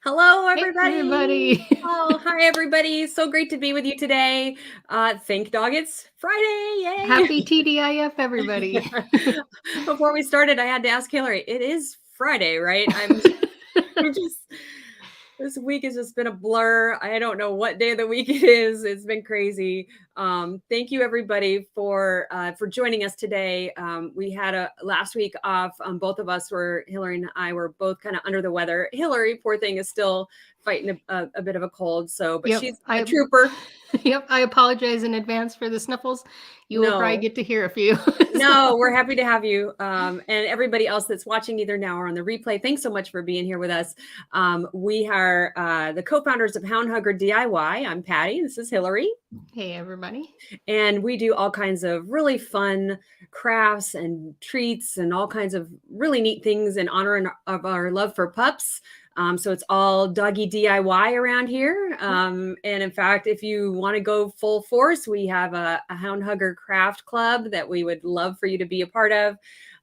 Hello, Hey, everybody. everybody. Oh, hi, everybody. So great to be with you today. Thank dog, it's Friday. Yay. Happy TDIF, everybody. Before we started, I had to ask Hillary, it is Friday, right? I'm just, this week has just been a blur. I don't know what day of the week it is. It's been crazy. Thank you, everybody, for joining us today. We had a last week off. Both of us were, Hillary and I were both kind of under the weather. Hillary, poor thing, is still fighting a bit of a cold. So, but she's a trooper. Yep, I apologize in advance for the snuffles. You will probably get to hear a few. No, we're happy to have you. And everybody else that's watching either now or on the replay, thanks so much for being here with us. We are the co-founders of Hound DIY. I'm Patty. This is Hillary. Hey, everybody. And we do all kinds of really fun crafts and treats and all kinds of really neat things in honor of our love for pups. So it's all doggy DIY around here. And in fact, if you want to go full force, we have a Hound Hugger Craft Club that we would love for you to be a part of.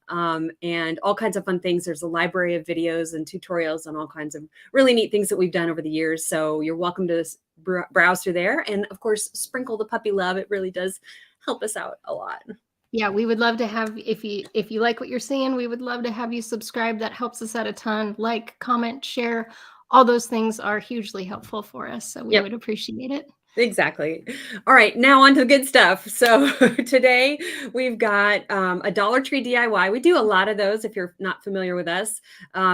And all kinds of fun things. There's a library of videos and tutorials on all kinds of really neat things that we've done over the years. So you're welcome to browse through there. And of course, sprinkle the puppy love. It really does help us out a lot. Yeah, we would love to have, if you like what you're seeing, we would love to have you subscribe. That helps us out a ton. Like, comment, share, all those things are hugely helpful for us. So we would appreciate it. Exactly. All right, now on to the good stuff. So today we've got a Dollar Tree DIY. We do a lot of those if you're not familiar with us,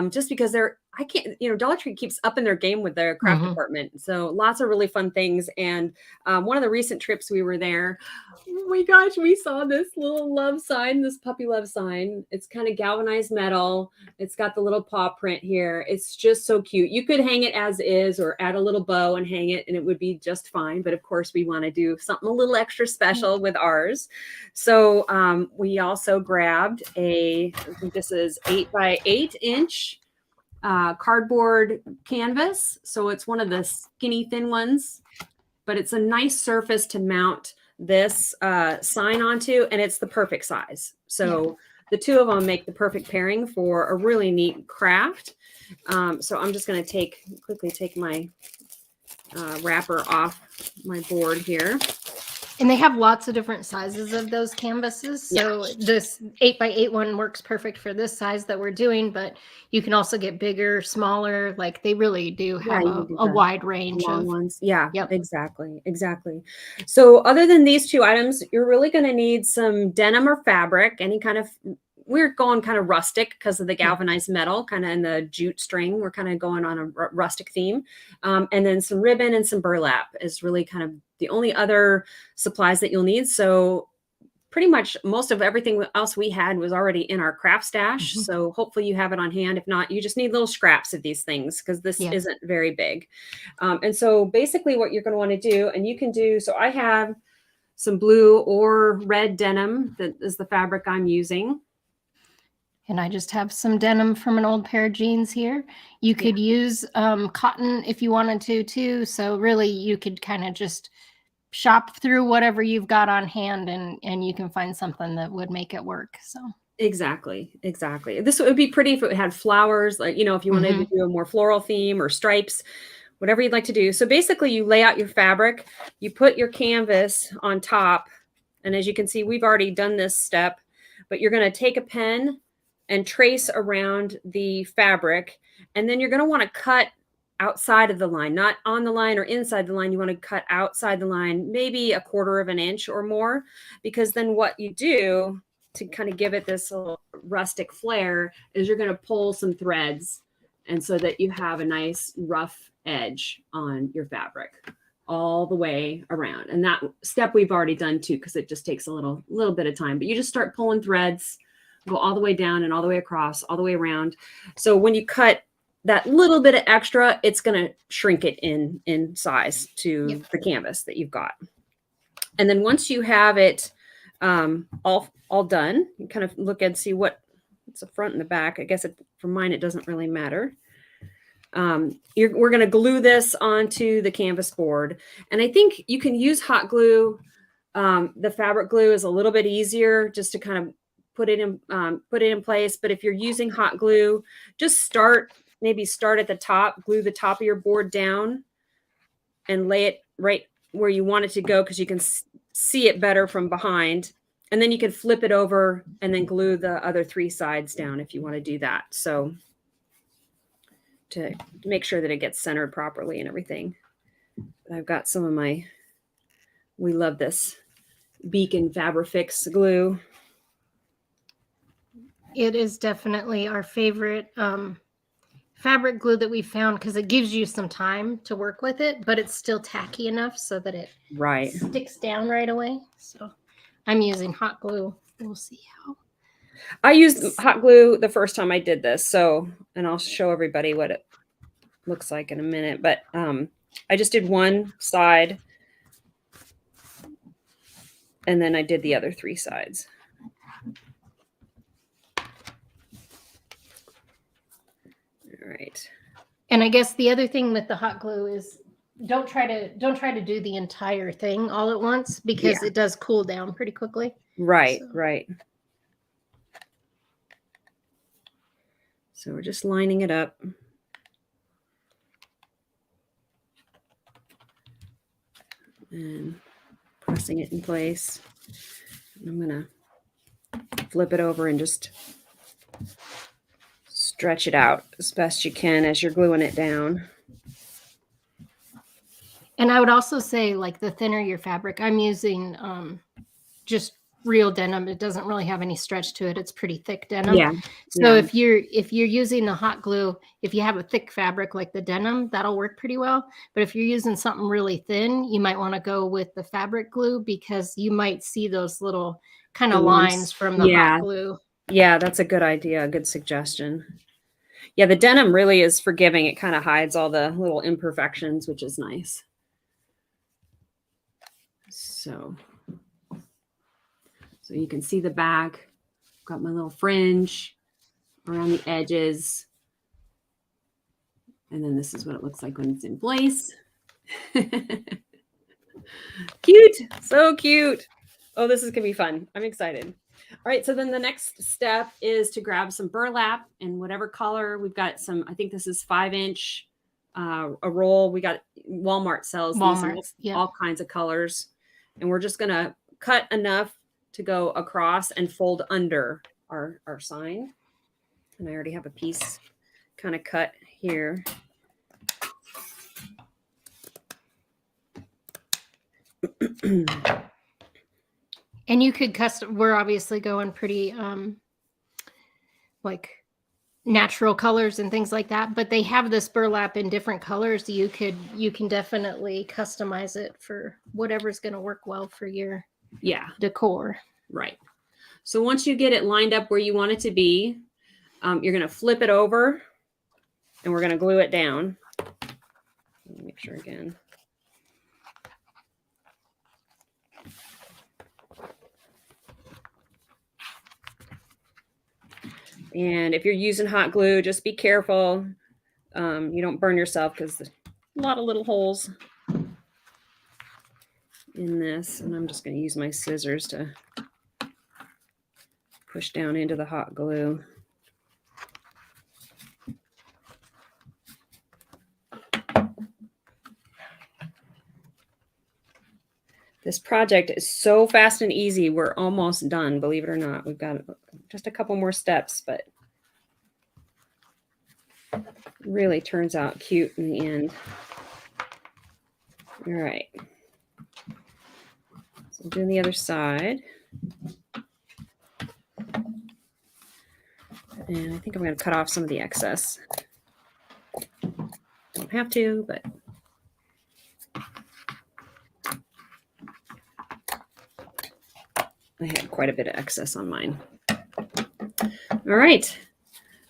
just because Dollar Tree keeps up in their game with their craft department. So lots of really fun things. And one of the recent trips we were there, oh my gosh, we saw this little love sign, this puppy love sign. It's kind of galvanized metal. It's got the little paw print here. It's just so cute. You could hang it as is or add a little bow and hang it and it would be just fine. But of course, we want to do something a little extra special with ours. So we also grabbed I think this is 8x8 inch cardboard canvas. So it's one of the skinny thin ones, but it's a nice surface to mount this sign onto, and it's the perfect size. So the two of them make the perfect pairing for a really neat craft. So I'm just going to quickly take my wrapper off my board here. And they have lots of different sizes of those canvases. So this 8x8 one works perfect for this size that we're doing, but you can also get bigger, smaller. Like they really do have a wide range of ones. Yeah, yep. Exactly. So other than these two items, you're really going to need some denim or fabric, any kind of, we're going kind of rustic because of the galvanized metal, kind of in the jute string. We're kind of going on a rustic theme. And then some ribbon and some burlap is really kind of the only other supplies that you'll need. So pretty much most of everything else we had was already in our craft stash. So hopefully you have it on hand. If not, you just need little scraps of these things because this isn't very big. And so basically what you're going to want to do, and you can do, so I have some blue or red denim. That is the fabric I'm using. And I just have some denim from an old pair of jeans here. You could use cotton if you wanted to too. So really you could kind of just shop through whatever you've got on hand and you can find something that would make it work. So Exactly. This would be pretty if it had flowers, like, if you wanted to do a more floral theme or stripes, whatever you'd like to do. So basically you lay out your fabric, you put your canvas on top. And as you can see, we've already done this step, but you're going to take a pen and trace around the fabric. And then you're going to want to cut outside of the line, not on the line or inside the line. You want to cut outside the line, maybe 1/4 of an inch or more, because then what you do to kind of give it this little rustic flair is you're going to pull some threads. And so that you have a nice rough edge on your fabric all the way around. And that step we've already done too, because it just takes a little bit of time, but you just start pulling threads, go all the way down and all the way across, all the way around. So when you cut that little bit of extra, it's going to shrink it in size to the canvas that you've got. And then once you have it all done, you kind of look and see what's the front and the back. I guess for mine, it doesn't really matter. We're going to glue this onto the canvas board. And I think you can use hot glue. The fabric glue is a little bit easier just to kind of put it in place. But if you're using hot glue, just start maybe start at the top, glue the top of your board down and lay it right where you want it to go, because you can see it better from behind. And then you can flip it over and then glue the other 3 sides down if you want to do that. So to make sure that it gets centered properly and everything. But I've got some of my, we love this Beacon Fabrifix glue. It is definitely our favorite fabric glue that we found, because it gives you some time to work with it, but it's still tacky enough so that it sticks down right away. So I'm using hot glue. We'll see how. I used hot glue the first time I did this, so, and I'll show everybody what it looks like in a minute, but I just did one side and then I did the other 3 sides. All right. And I guess the other thing with the hot glue is don't try to do the entire thing all at once, because it does cool down pretty quickly. Right, right. So we're just lining it up. And pressing it in place. And I'm going to flip it over and just stretch it out as best you can as you're gluing it down. And I would also say, like, the thinner your fabric, I'm using just real denim. It doesn't really have any stretch to it. It's pretty thick denim. Yeah. So if you're using the hot glue, if you have a thick fabric like the denim, that'll work pretty well. But if you're using something really thin, you might want to go with the fabric glue, because you might see those little kind of lines from the hot glue. Yeah, that's a good idea. A good suggestion. Yeah, the denim really is forgiving. It kind of hides all the little imperfections, which is nice. So you can see the back. Got my little fringe around the edges. And then this is what it looks like when it's in place. Cute. So cute. Oh, this is going to be fun. I'm excited. All right. So then the next step is to grab some burlap in whatever color. We've got some, I think this is 5-inch, a roll. We got Walmart sells these in all kinds of colors. And we're just going to cut enough to go across and fold under our sign. And I already have a piece kind of cut here. And you could we're obviously going pretty like natural colors and things like that, but they have this burlap in different colors. You can definitely customize it for whatever's going to work well for your decor. Right. So once you get it lined up where you want it to be, you're going to flip it over and we're going to glue it down. Let me make sure again. And if you're using hot glue, just be careful. You don't burn yourself, because there's a lot of little holes in this. And I'm just going to use my scissors to push down into the hot glue. This project is so fast and easy. We're almost done, believe it or not. We've got just a couple more steps, but it really turns out cute in the end. All right. So doing the other side. And I think I'm going to cut off some of the excess. Don't have to, but I had quite a bit of excess on mine. All right.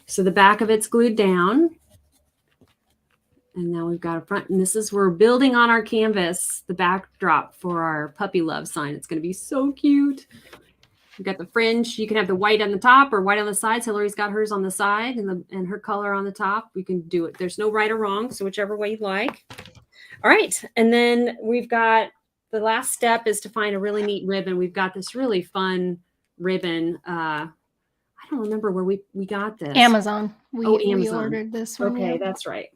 So the back of it's glued down. And now we've got a front. And this is, we're building on our canvas, the backdrop for our puppy love sign. It's going to be so cute. We've got the fringe. You can have the white on the top or white on the sides. Hillary's got hers on the side and her color on the top. We can do it. There's no right or wrong. So whichever way you like. All right. And then we've got, the last step is to find a really neat ribbon. We've got this really fun ribbon. I I don't remember where we got this. Amazon. Oh, We Amazon. ordered this one. Okay, Yeah. that's right.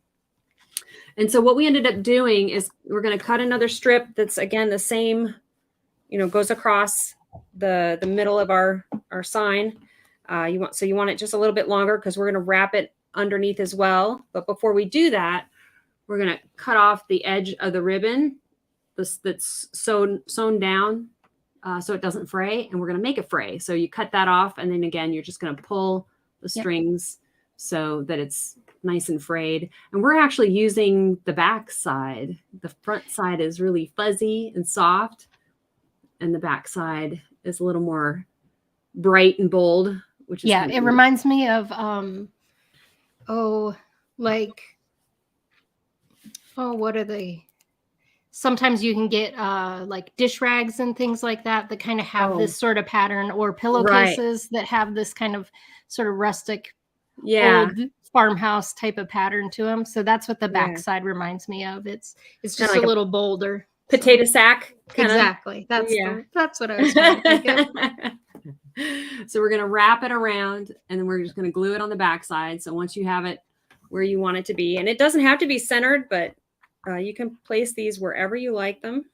And so what we ended up doing is we're going to cut another strip that's, again, the same, goes across the middle of our sign. You want it just a little bit longer because we're going to wrap it underneath as well. But before we do that, we're going to cut off the edge of the ribbon that's sewn down so it doesn't fray, and we're going to make it fray. So you cut that off, and then again, you're just going to pull the strings so that it's nice and frayed. And we're actually using the back side. The front side is really fuzzy and soft, and the back side is a little more bright and bold, which is it reminds me of what are they? Sometimes you can get like dish rags and things like that kind of have this sort of pattern, or pillowcases that have this kind of sort of rustic old farmhouse type of pattern to them. So that's what the backside reminds me of. It's just like a little bolder. Potato sack. Exactly. That's what I was trying to think of. So we're going to wrap it around, and then we're just going to glue it on the backside. So once you have it where you want it to be, and it doesn't have to be centered, but you can place these wherever you like them.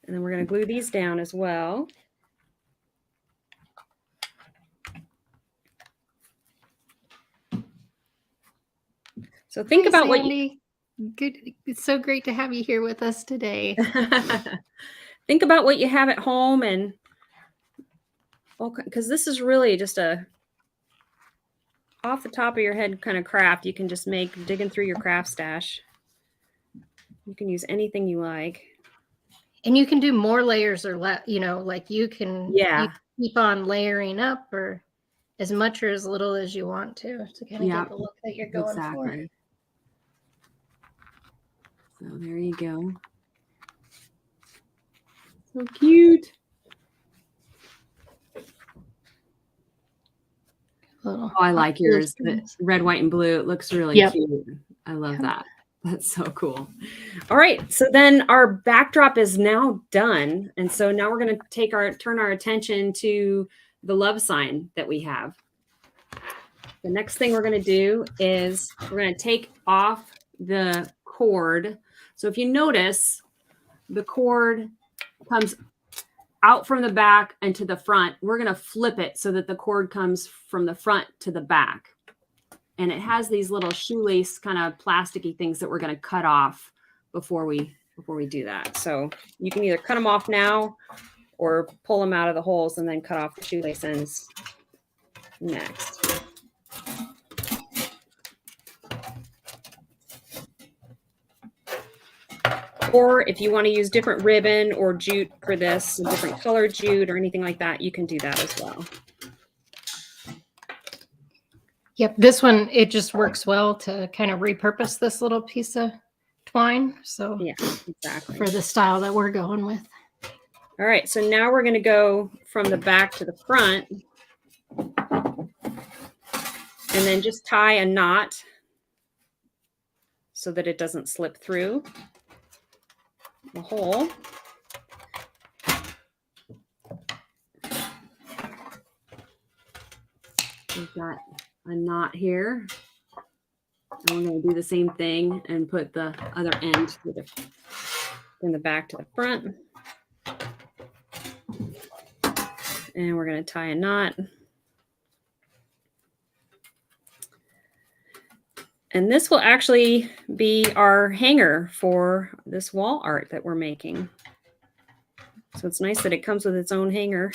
And then we're going to glue these down as well. So think about Sandy. Good. It's so great to have you here with us today. Think about what you have at home, and because this is really just a off the top of your head kind of craft you can just make digging through your craft stash. You can use anything you like. And you can do more layers or like you can keep on layering up, or as much or as little as you want to kind of get the look that you're going for. So there you go. So cute. I like yours. The red, white, and blue. It looks really cute. I love that. That's so cool. All right. So then our backdrop is now done. And so now we're going to turn our attention to the love sign that we have. The next thing we're going to do is we're going to take off the cord. So if you notice, the cord comes out from the back and to the front. We're going to flip it so that the cord comes from the front to the back. And it has these little shoelace kind of plasticky things that we're going to cut off before we do that. So you can either cut them off now or pull them out of the holes and then cut off the shoelace ends next. Or if you want to use different ribbon or jute for this, a different color jute or anything like that, you can do that as well. Yep, this one, it just works well to kind of repurpose this little piece of twine. So yeah, exactly. For the style that we're going with. All right, so now we're going to go from the back to the front and then just tie a knot so that it doesn't slip through the hole. We've got a knot here. And we're going to do the same thing and put the other end from the back to the front. And we're going to tie a knot. And this will actually be our hanger for this wall art that we're making. So it's nice that it comes with its own hanger.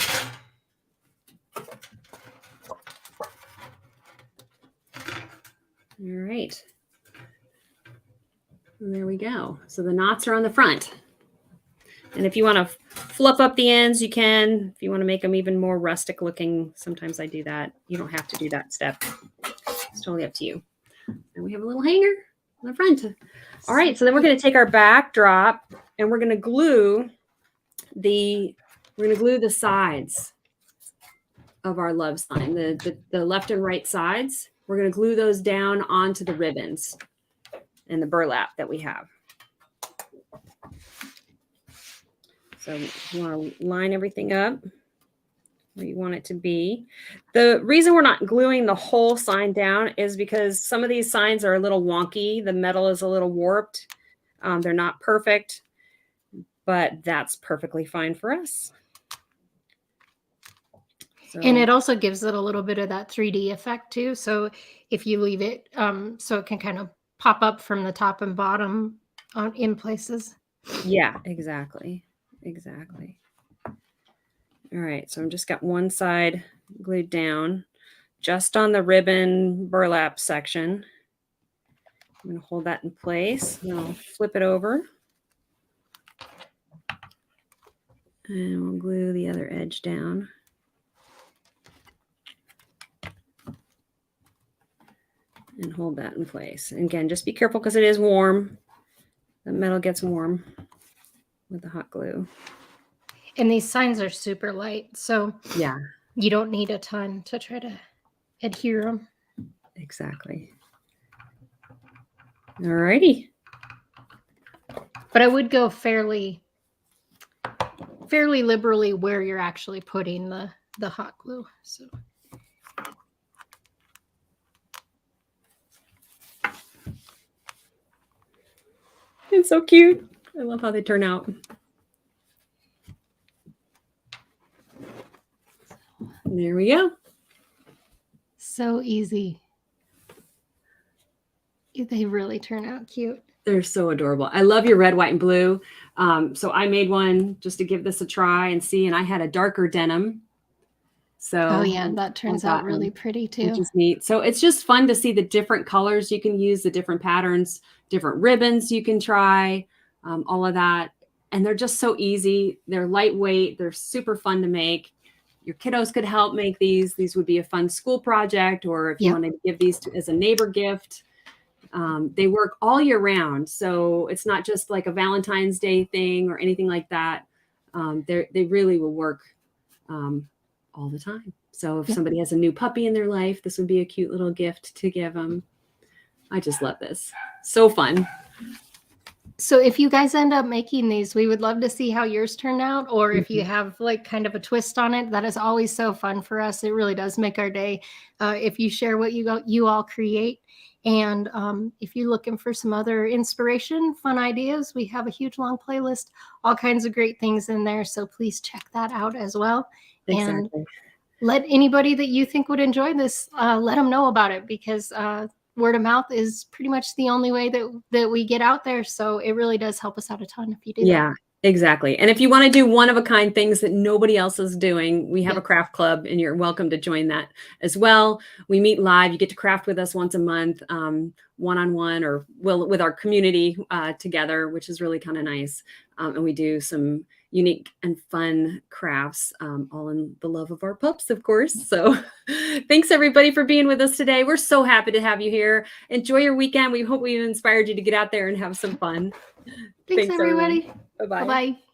All right. And there we go. So the knots are on the front. And if you want to fluff up the ends, you can. If you want to make them even more rustic looking, sometimes I do that. You don't have to do that step. It's totally up to you. And we have a little hanger on the front. All right, so then we're going to take our backdrop and we're going to glue the sides of our love sign, the left and right sides. We're going to glue those down onto the ribbons and the burlap that we have. So you want to line everything up. where you want it to be. The reason we're not gluing the whole sign down is because some of these signs are a little wonky. The metal is a little warped. They're not perfect, but that's perfectly fine for us. So, and it also gives it a little bit of that 3D effect too. So if you leave it, so it can kind of pop up from the top and bottom in places. yeah, exactly. Exactly. All right, so I'm just got one side glued down just on the ribbon burlap section. I'm going to hold that in place. And I'll flip it over. And we'll glue the other edge down. And hold that in place. And again, just be careful because it is warm. The metal gets warm with the hot glue. And these signs are super light, so yeah, you don't need a ton to try to adhere them. Exactly. All righty. But I would go fairly liberally where you're actually putting the hot glue. So it's so cute. I love how they turn out. There we go. So easy. They really turn out cute. They're so adorable. I love your red, white, and blue. So I made one just to give this a try and see, and I had a darker denim. So oh yeah, that turns out really pretty too. Which is neat. So it's just fun to see the different colors you can use, the different patterns, different ribbons you can try, all of that. And they're just so easy. They're lightweight. They're super fun to make. Your kiddos could help make these. These would be a fun school project, or if you wanted to give these as a neighbor gift. They work all year round. So it's not just like a Valentine's Day thing or anything like that. They really will work all the time. So if somebody has a new puppy in their life, this would be a cute little gift to give them. I just love this. So fun. So if you guys end up making these, we would love to see how yours turned out, or if you have like kind of a twist on it. That is always so fun for us. It really does make our day if you share what you all create. And if you're looking for some other inspiration, fun ideas, we have a huge long playlist, all kinds of great things in there. So please check that out as well. Exactly. And let anybody that you think would enjoy this, let them know about it, because word of mouth is pretty much the only way that we get out there. So it really does help us out a ton if you do that. Yeah, exactly. And if you want to do one-of-a-kind things that nobody else is doing, we have a craft club, and you're welcome to join that as well. We meet live. You get to craft with us once a month, one-on-one, or with our community together, which is really kind of nice. And we do some unique and fun crafts, all in the love of our pups, of course. So thanks everybody for being with us today. We're so happy to have you here. Enjoy your weekend. We hope we've inspired you to get out there and have some fun. Thanks everybody. Bye-bye. Bye-bye.